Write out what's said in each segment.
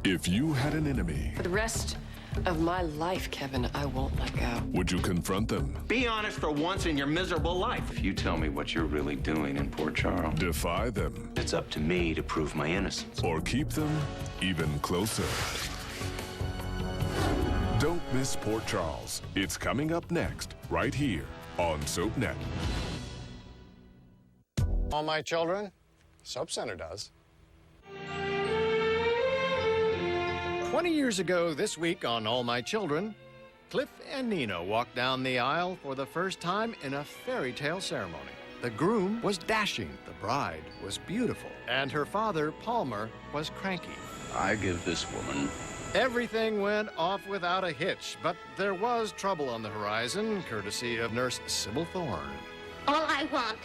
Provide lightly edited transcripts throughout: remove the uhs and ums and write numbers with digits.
If you had an enemy, For the rest of my life, Kevin, I won't let go. would you confront them, Be honest for once in your miserable life. If you tell me what you're really doing in Port Charles, defy them, it's up to me to prove my innocence. or keep them even closer? Don't miss Port Charles. It's coming up next, right here on SoapNet. All my children, Soap Center does. 20 years ago this week on All My Children, Cliff and Nina walked down the aisle for the first time in a fairy tale ceremony. The groom was dashing, the bride was beautiful, and her father, Palmer, was cranky. I give this woman... Everything went off without a hitch, but there was trouble on the horizon, courtesy of Nurse Sybil Thorne. All I want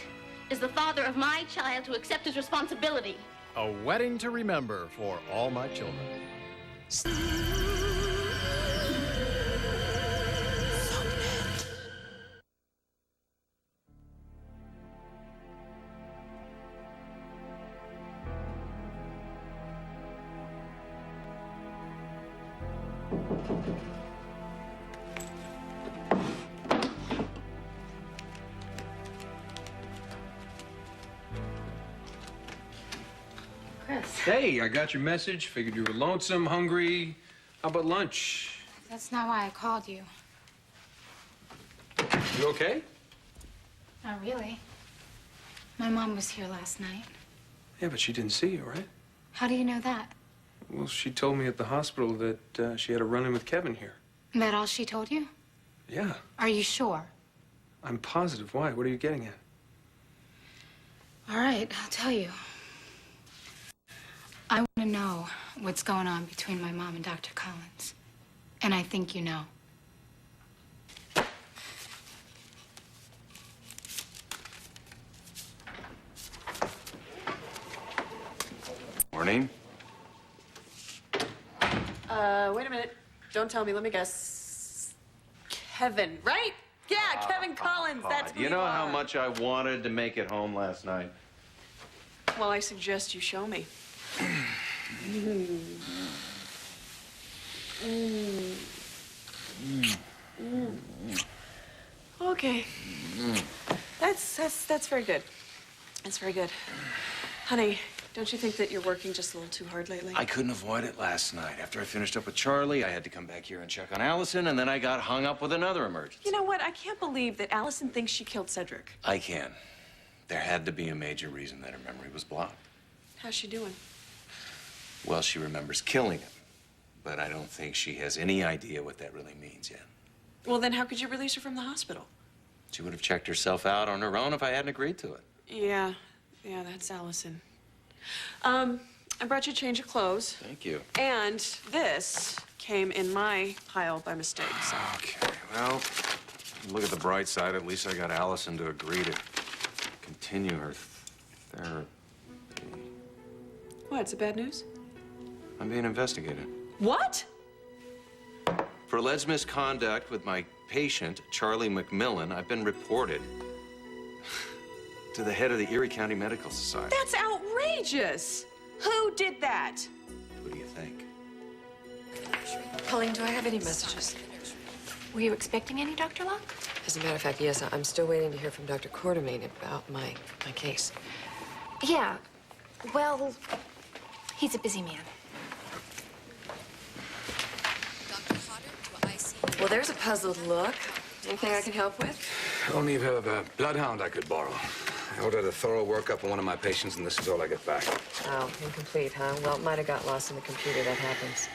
is the father of my child to accept his responsibility. A wedding to remember for all my children. Chris. Hey, I got your message. Figured you were lonesome, hungry. How about lunch? That's not why I called you. You okay? Not really. My mom was here last night. Yeah, but she didn't see you, right? How do you know that? Well, she told me at the hospital that she had a run-in with Kevin here. That all she told you? Yeah, Are you sure? I'm positive. Why? What are you getting at? All right, I'll tell you. I want to know what's going on between my mom and Dr. Collins. And I think you know. Morning. Wait a minute. Don't tell me. Let me guess. Kevin, right? Yeah, Kevin Collins. That's who You know how are. much I wanted to make it home last night? Well, I suggest you show me. Okay. That's very good. That's very good. Honey, don't you think that you're working just a little too hard lately? I couldn't avoid it last night. After I finished up with Charlie, I had to come back here and check on Allison, and then I got hung up with another emergency. You know what? I can't believe that Allison thinks she killed Cedric. I can. There had to be a major reason that her memory was blocked. How's she doing? Well, she remembers killing him, but I don't think she has any idea what that really means yet. Well, then how could you release her from the hospital? She would have checked herself out on her own if I hadn't agreed to it. Yeah, that's Allison. I brought you a change of clothes. Thank you. And this came in my pile by mistake, so. Okay, well, look at the bright side. At least I got Allison to agree to continue her therapy. What, is it bad news? I'm being investigated. What? For alleged misconduct with my patient, Charlie McMillan, I've been reported to the head of the Erie County Medical Society. That's outrageous. Who did that? Who do you think? Colleen, do I have any messages? Were you expecting any, Dr. Locke? As a matter of fact, yes, I'm still waiting to hear from Dr. Quartermain about my case. Yeah. Well, he's a busy man. Well, there's a puzzled look. Anything I can help with? I only have a bloodhound I could borrow. I ordered a thorough workup on one of my patients, and this is all I get back. Oh, incomplete, huh? Well, it might have got lost in the computer. That happens.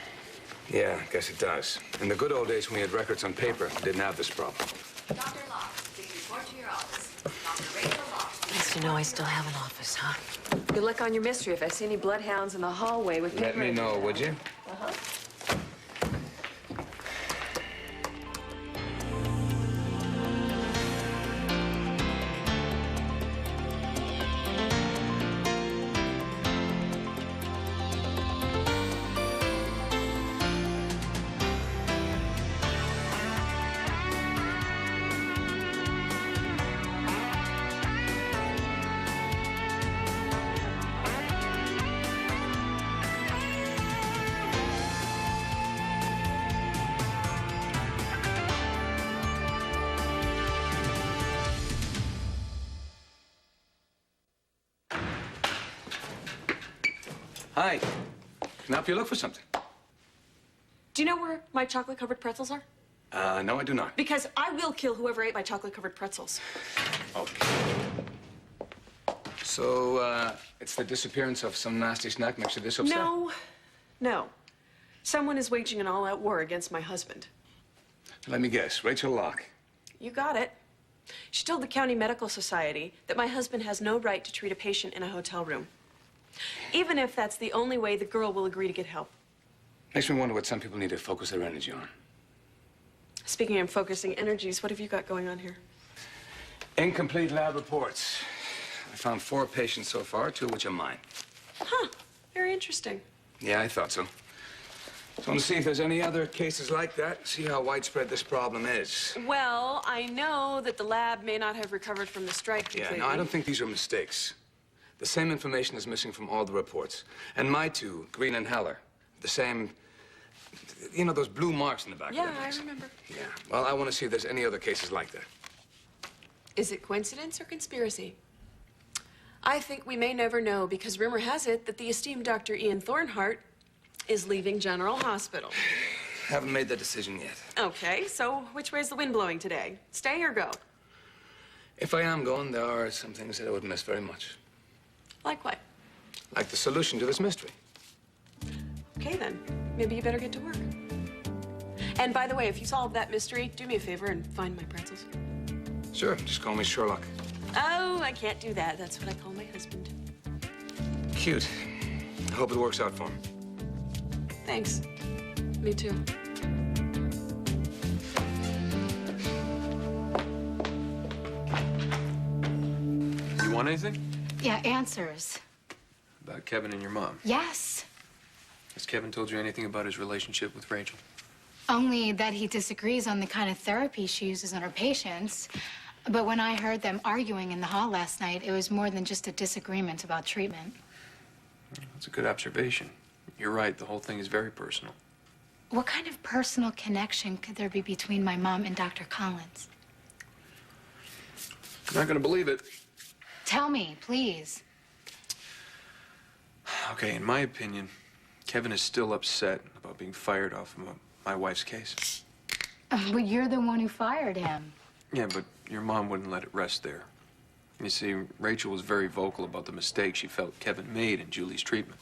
Yeah, I guess it does. In the good old days when we had records on paper, we didn't have this problem. Dr. Locke, please report to your office. Dr. Rachel Locke. At least you know I still have an office, huh? Good luck on your mystery. If I see any bloodhounds in the hallway with Let paper me in know, them. would you? Uh-huh. Hi. Can I help you look for something? Do you know where my chocolate-covered pretzels are? No, I do not. Because I will kill whoever ate my chocolate-covered pretzels. Okay. So, it's the disappearance of some nasty snack makes you this upset? No. Someone is waging an all-out war against my husband. Let me guess. Rachel Locke. You got it. She told the County Medical Society that my husband has no right to treat a patient in a hotel room, even if that's the only way the girl will agree to get help. Makes me wonder what some people need to focus their energy on. Speaking of focusing energies, what have you got going on here? Incomplete lab reports. I found 4 patients so far, 2 of which are mine. Huh. Very interesting. Yeah, I thought so. So I want to see if there's any other cases like that, see how widespread this problem is. Well, I know that the lab may not have recovered from the strike completely. Yeah, no, I don't think these are mistakes. The same information is missing from all the reports. And my 2, Green and Heller, the same, you know, those blue marks in the back of Yeah, their I necks. remember. Yeah, well, I want to see if there's any other cases like that. Is it coincidence or conspiracy? I think we may never know, because rumor has it that the esteemed Dr. Ian Thornhart is leaving General Hospital. Haven't made that decision yet. Okay, so which way's the wind blowing today? Stay or go? If I am going, there are some things that I would miss very much. Like what? Like the solution to this mystery. Okay, then. Maybe you better get to work. And by the way, if you solve that mystery, do me a favor and find my pretzels. Sure, just call me Sherlock. Oh, I can't do that. That's what I call my husband. Cute. I hope it works out for him. Thanks. Me too. You want anything? Yeah, answers. About Kevin and your mom. Yes. Has Kevin told you anything about his relationship with Rachel? Only that he disagrees on the kind of therapy she uses on her patients. But when I heard them arguing in the hall last night, it was more than just a disagreement about treatment. That's a good observation. You're right, the whole thing is very personal. What kind of personal connection could there be between my mom and Dr. Collins? You're not gonna believe it. Tell me, please. Okay, in my opinion, Kevin is still upset about being fired off of my wife's case. But you're the one who fired him. Yeah, but your mom wouldn't let it rest there. You see, Rachel was very vocal about the mistake she felt Kevin made in Julie's treatment.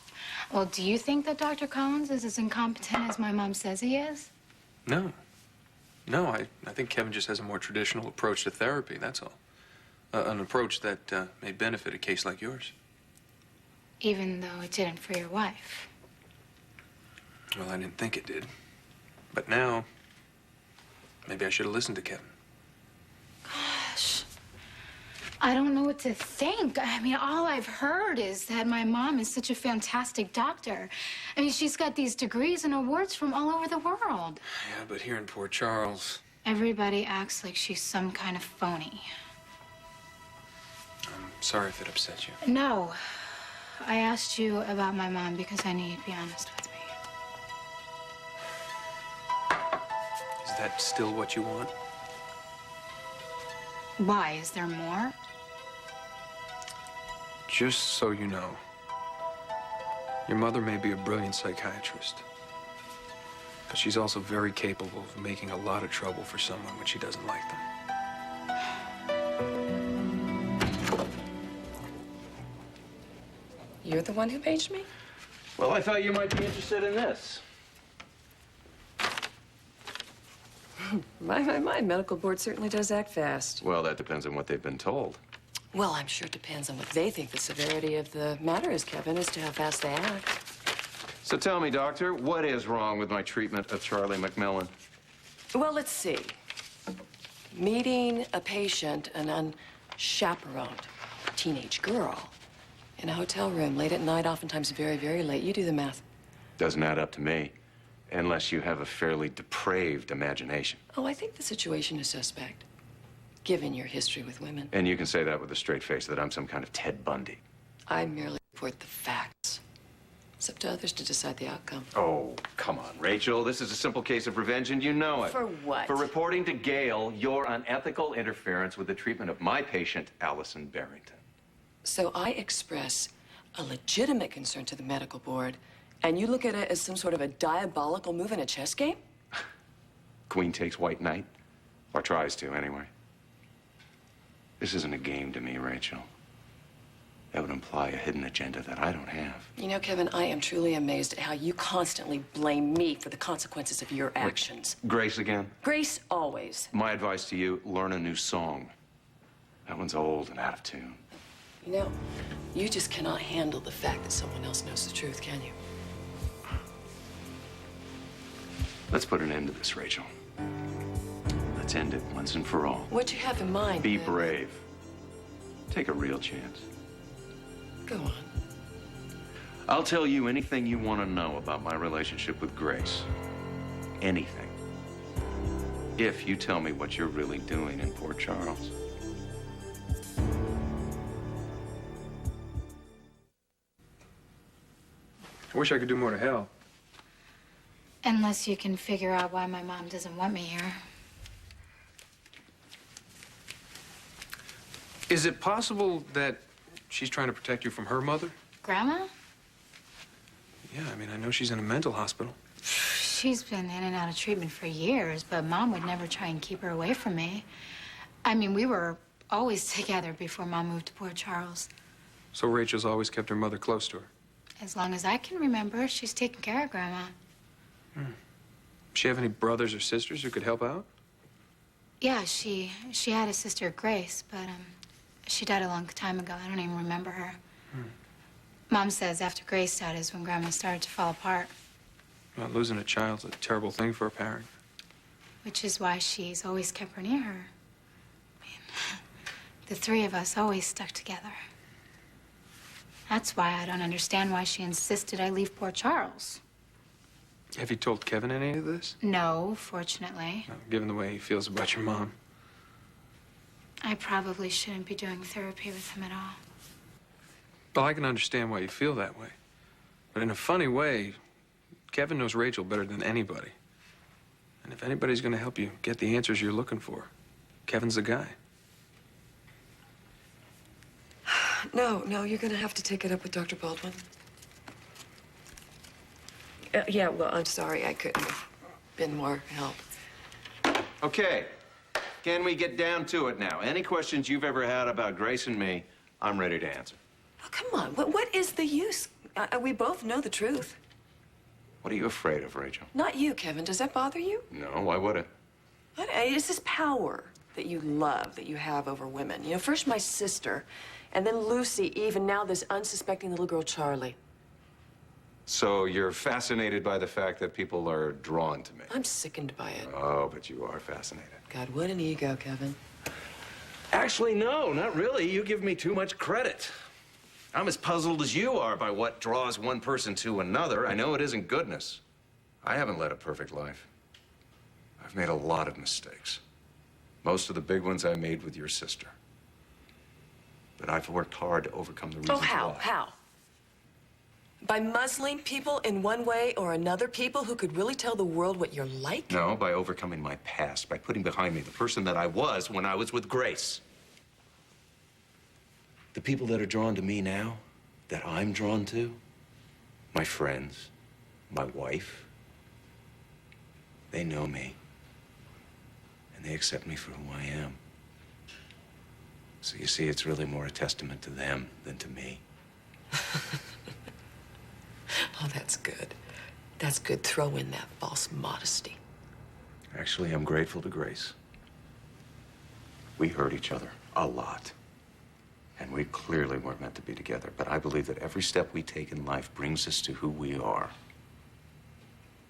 Well, do you think that Dr. Collins is as incompetent as my mom says he is? No. I think Kevin just has a more traditional approach to therapy, that's all. An approach that may benefit a case like yours. Even though it didn't for your wife. Well, I didn't think it did. But now, maybe I should have listened to Kevin. Gosh. I don't know what to think. I mean, all I've heard is that my mom is such a fantastic doctor. I mean, she's got these degrees and awards from all over the world. Yeah, but here in Port Charles, Everybody acts like she's some kind of phony. I'm sorry if it upset you. No. I asked you about my mom because I knew you'd be honest with me. Is that still what you want? Why? Is there more? Just so you know, your mother may be a brilliant psychiatrist, but she's also very capable of making a lot of trouble for someone when she doesn't like them. You're the one who paged me? Well, I thought you might be interested in this. My, medical board certainly does act fast. Well, that depends on what they've been told. Well, I'm sure it depends on what they think the severity of the matter is, Kevin, as to how fast they act. So tell me, doctor, what is wrong with my treatment of Charlie McMillan? Well, let's see. Meeting a patient, an unchaperoned teenage girl, in a hotel room late at night, oftentimes very, very late. You do the math. Doesn't add up to me, unless you have a fairly depraved imagination. Oh, I think the situation is suspect, given your history with women. And you can say that with a straight face, that I'm some kind of Ted Bundy. I merely report the facts. It's up to others to decide the outcome. Oh, come on, Rachel. This is a simple case of revenge, and you know it. For what? For reporting to Gail your unethical interference with the treatment of my patient, Allison Barrington. So I express a legitimate concern to the medical board, and you look at it as some sort of a diabolical move in a chess game? Queen takes white knight. Or tries to, anyway. This isn't a game to me, Rachel. That would imply a hidden agenda that I don't have. You know, Kevin, I am truly amazed at how you constantly blame me for the consequences of your actions. Grace again? Grace, always. My advice to you, learn a new song. That one's old and out of tune. You know, you just cannot handle the fact that someone else knows the truth, can you? Let's put an end to this, Rachel. Let's end it once and for all. What you have in mind? Be brave. Take a real chance. Go on. I'll tell you anything you want to know about my relationship with Grace. Anything. If you tell me what you're really doing in Port Charles. I wish I could do more to help. Unless you can figure out why my mom doesn't want me here. Is it possible that she's trying to protect you from her mother? Grandma? Yeah, I mean, I know she's in a mental hospital. She's been in and out of treatment for years, but Mom would never try and keep her away from me. I mean, we were always together before Mom moved to Port Charles. So Rachel's always kept her mother close to her? As long as I can remember, she's taken care of Grandma. Does she have any brothers or sisters who could help out? Yeah, she had a sister, Grace, but she died a long time ago. I don't even remember her. Mom says after Grace died is when Grandma started to fall apart. Well, losing a child's a terrible thing for a parent. Which is why she's always kept her near her. I mean, the three of us always stuck together. That's why I don't understand why she insisted I leave Port Charles. Have you told Kevin any of this? No, fortunately. No, given the way he feels about your mom. I probably shouldn't be doing therapy with him at all. Well, I can understand why you feel that way. But in a funny way, Kevin knows Rachel better than anybody. And if anybody's going to help you get the answers you're looking for, Kevin's the guy. No, you're gonna have to take it up with Dr. Baldwin. Yeah, well, I'm sorry I couldn't have been more help. Okay. Can we get down to it now? Any questions you've ever had about Grace and me, I'm ready to answer. Oh, come on. What is the use? We both know the truth. What are you afraid of, Rachel? Not you, Kevin. Does that bother you? No, why would it? It's this power that you love, that you have over women. You know, first my sister, and then Lucy, Eve, and now this unsuspecting little girl, Charlie. So you're fascinated by the fact that people are drawn to me? I'm sickened by it. Oh, but you are fascinated. God, what an ego, Kevin. Actually, no, not really. You give me too much credit. I'm as puzzled as you are by what draws one person to another. I know it isn't goodness. I haven't led a perfect life. I've made a lot of mistakes. Most of the big ones I made with your sister. But I've worked hard to overcome the reasons why. How? By muzzling people in one way or another, people who could really tell the world what you're like? No, by overcoming my past, by putting behind me the person that I was when I was with Grace. The people that are drawn to me now, that I'm drawn to, my friends, my wife, they know me. And they accept me for who I am. So you see, it's really more a testament to them than to me. Oh, that's good. That's good. Throw in that false modesty. Actually, I'm grateful to Grace. We hurt each other a lot. And we clearly weren't meant to be together. But I believe that every step we take in life brings us to who we are.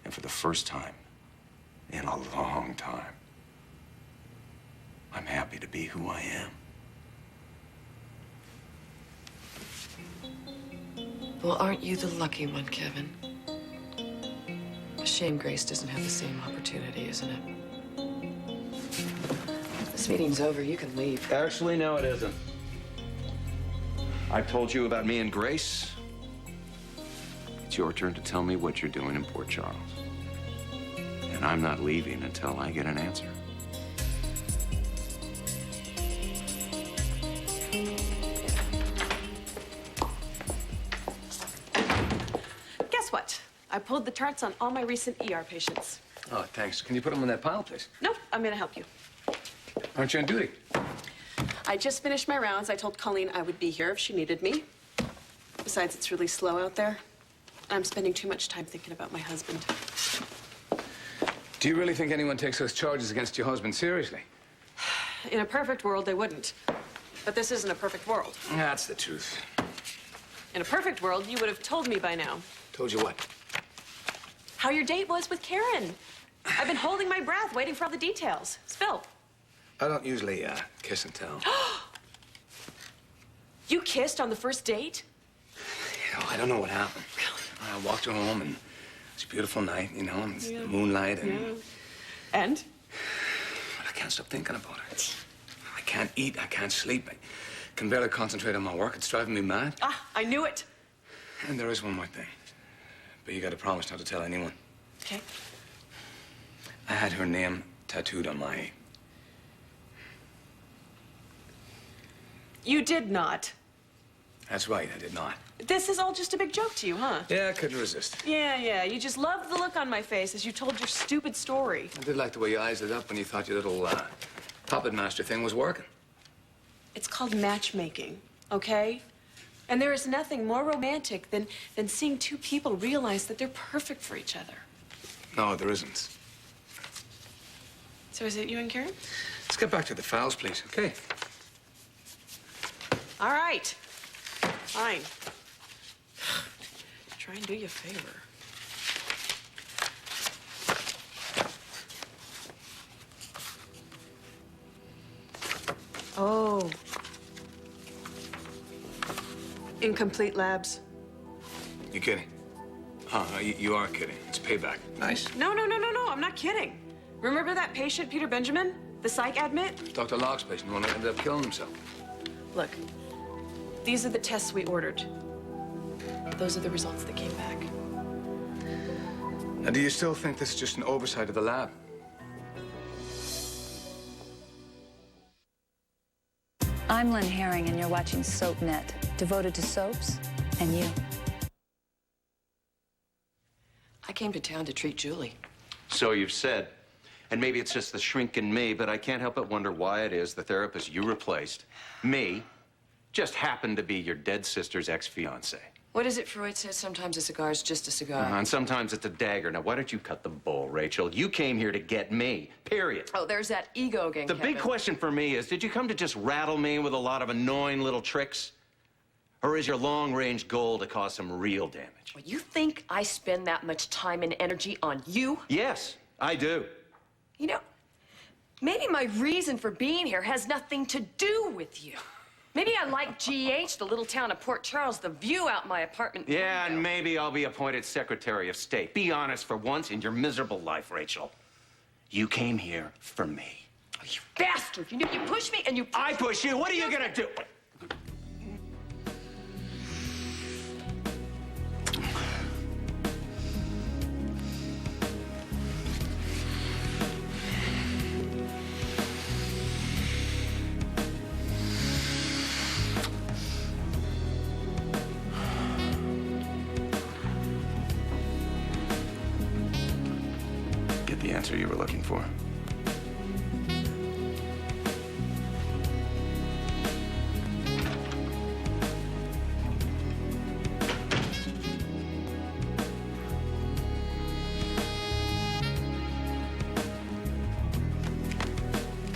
And for the first time in a long time, I'm happy to be who I am. Well, aren't you the lucky one, Kevin? A shame Grace doesn't have the same opportunity, isn't it? This meeting's over. You can leave. Actually, no, it isn't. I've told you about me and Grace. It's your turn to tell me what you're doing in Port Charles. And I'm not leaving until I get an answer. I pulled the charts on all my recent ER patients. Oh, thanks. Can you put them in that pile, please? Nope, I'm gonna help you. Aren't you on duty? I just finished my rounds. I told Colleen I would be here if she needed me. Besides, it's really slow out there. I'm spending too much time thinking about my husband. Do you really think anyone takes those charges against your husband seriously? In a perfect world, they wouldn't. But this isn't a perfect world. That's the truth. In a perfect world, you would have told me by now. Told you what? How your date was with Karen. I've been holding my breath, waiting for all the details. Spill. I don't usually kiss and tell. You kissed on the first date? You know, I don't know what happened. I walked her home, and it's a beautiful night, you know, and it's the moonlight, and... Yeah. And? I can't stop thinking about her. I can't eat, I can't sleep. I can barely concentrate on my work. It's driving me mad. Ah, I knew it. And there is one more thing. But you gotta promise not to tell anyone. Okay. I had her name tattooed on my... You did not. That's right, I did not. This is all just a big joke to you, huh? Yeah, I couldn't resist. Yeah. You just loved the look on my face as you told your stupid story. I did like the way your eyes lit up when you thought your little puppet master thing was working. It's called matchmaking, okay? And there is nothing more romantic than seeing two people realize that they're perfect for each other. No, there isn't. So is it you and Karen? Let's get back to the files, please, okay? All right. Fine. Try and do you a favor. Oh. Incomplete labs. You kidding? You are kidding. It's payback. Nice. No, I'm not kidding. Remember that patient, Peter Benjamin? The psych admit? Dr. Locke's patient, the one who ended up killing himself. Look, these are the tests we ordered. Those are the results that came back. Now, do you still think this is just an oversight of the lab? I'm Lynn Herring, and you're watching SoapNet, devoted to soaps and you. I came to town to treat Julie. So you've said. And maybe it's just the shrink in me, but I can't help but wonder why it is the therapist you replaced, me, just happened to be your dead sister's ex-fiancé. What is it Freud says? Sometimes a cigar is just a cigar. And sometimes it's a dagger. Now, why don't you cut the bull, Rachel? You came here to get me, period. Oh, there's that ego again, The Kevin. big question for me is, did you come to just rattle me with a lot of annoying little tricks? Or is your long-range goal to cause some real damage? Well, you think I spend that much time and energy on you? Yes, I do. You know, maybe my reason for being here has nothing to do with you. Maybe I like GH, the little town of Port Charles, the view out my apartment Yeah, window. and maybe I'll be appointed Secretary of State. Be honest for once in your miserable life, Rachel. You came here for me. Oh, you bastard! You push me and you... I push you? What are you gonna do? Get the answer you were looking for.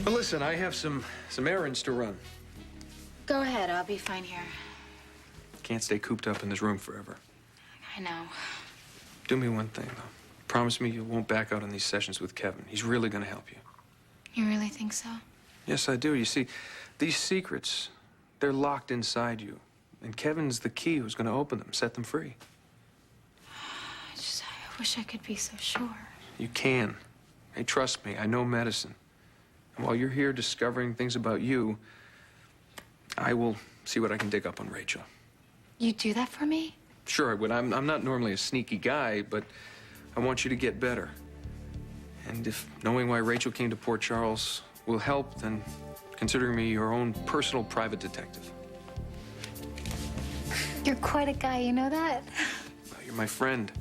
Well, listen, I have some errands to run. Go ahead, I'll be fine here. Can't stay cooped up in this room forever. I know. Do me one thing, though. Promise me you won't back out on these sessions with Kevin. He's really gonna help you. You really think so? Yes, I do. You see, these secrets, they're locked inside you. And Kevin's the key who's gonna open them, set them free. I wish I could be so sure. You can. Hey, trust me, I know medicine. And while you're here discovering things about you, I will see what I can dig up on Rachel. You'd do that for me? Sure, I would. I'm not normally a sneaky guy, but I want you to get better. And if knowing why Rachel came to Port Charles will help, then consider me your own personal private detective. You're quite a guy, you know that? You're my friend.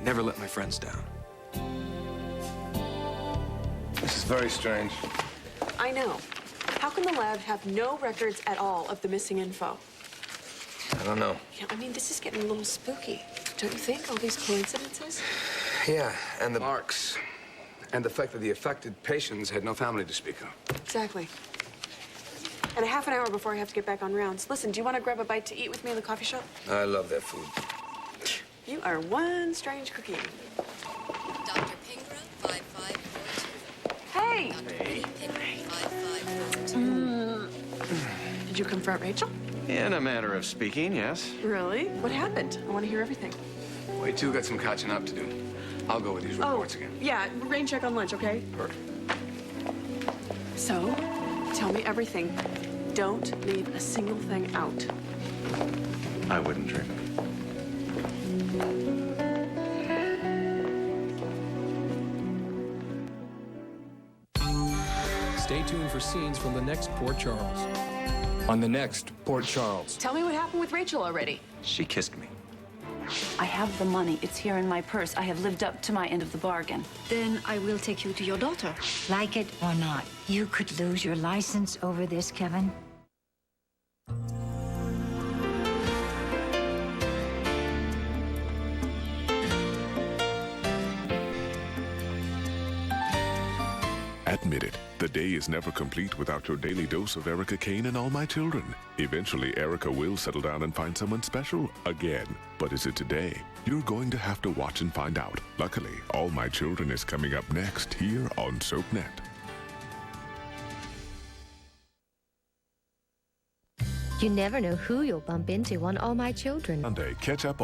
never let my friends down. This is very strange. I know. How can the lab have no records at all of the missing info? I don't know. Yeah, I mean, this is getting a little spooky. Don't you think, all these coincidences? Yeah, and the marks. And the fact that the affected patients had no family to speak of. Exactly. And a half an hour before I have to get back on rounds. Listen, do you want to grab a bite to eat with me in the coffee shop? I love that food. You are one strange cookie. Dr. Pingra, 5542. Hey! Hey. Pingra, 5542. Did you confront Rachel? In a manner of speaking, yes. Really? What happened? I want to hear everything. We two got some catching up to do. I'll go with these reports again. Yeah, rain check on lunch, okay? Perfect. So, tell me everything. Don't leave a single thing out. I wouldn't dream. Stay tuned for scenes from the next Port Charles. On the next Port Charles. Tell me what happened with Rachel already. She kissed me. I have the money. It's here in my purse. I have lived up to my end of the bargain. Then I will take you to your daughter. Like it or not, you could lose your license over this, Kevin. Admit it, the day is never complete without your daily dose of Erica Kane and All My Children. Eventually, Erica will settle down and find someone special again. But is it today? You're going to have to watch and find out. Luckily, All My Children is coming up next here on SoapNet. You never know who you'll bump into on All My Children. Sunday, catch up on